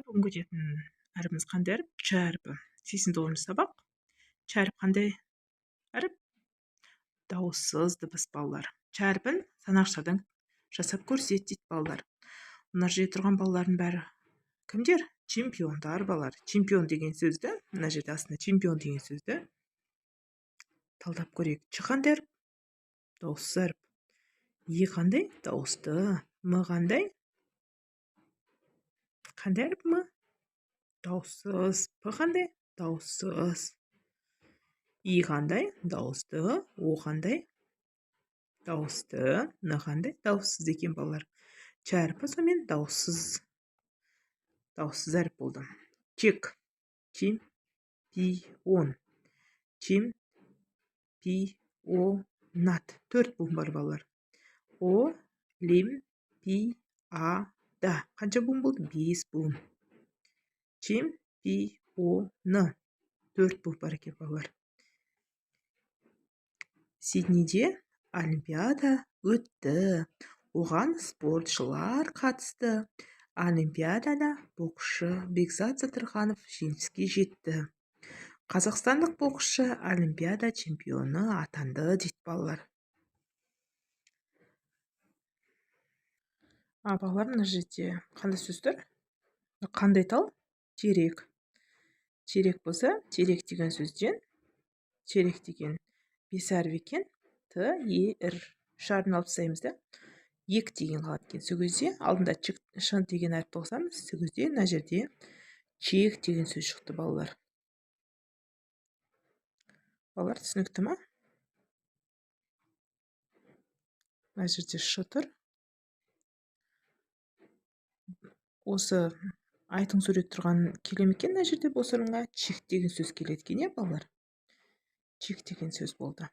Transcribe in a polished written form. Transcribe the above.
Бүгінгі өтетін әріпіміз қандай әріп? Ч әріпі. 89-шы сабақ. Ч әріп қандай әріп? Дауыссыз дыбыс балалар. Ч әріпін санағыштардан жасап көрсет дейді балалар. Мына жерде тұрған балалардың бәрі кімдер? Чемпиондар балалар. Чемпион деген сөзді, мына жерде астында чемпион деген сөзді талдап көрейік. Ч қандай әріп? Дауыссыз әріп. И қандай? Дауысты. М қандай? Қандай әріп м? Дауыссыз. П қандай? Дауыссыз. И қандай? Дауысты. О қандай? Дауысты. Н қандай? Дауыссыз екен балалар. Ч әріпі сонымен дауыссыз әріп болды. Чек. Чемпион. Чемпионат. 4 буын бар балалар. Олимпиада. Қанша буын болды? 5 буын. Чемпионы. 4 буын бар екен балалар. Сиднейде олимпиада өтті. Оған спортшылар қатысты. Олимпиадада боксшы Бекзат Сатырханов жеңіске жетті. Қазақстандық боксшы олимпиада чемпионы атанды дейді балалар. Балалар, мына жерде қандай сөз тұр? Қандай тал? Терек. Терек болса, терек деген сөзден, терек деген бес әріп екен. Т, Е, Р. Шарын алып тастаймыз да. Ек деген қалады екен. Сол кезде алдында ш деген әріпті қосамыз. Сол кезде мына жерде чек деген сөз шықты балалар. Балалар, түсінікті ма? Мына жерде ш тұр. Осы айтың сурет тұрған келе ме екен мына жерде бос орынға? Чек деген сөз келеді екен, иә балалар? Чек деген сөз болды.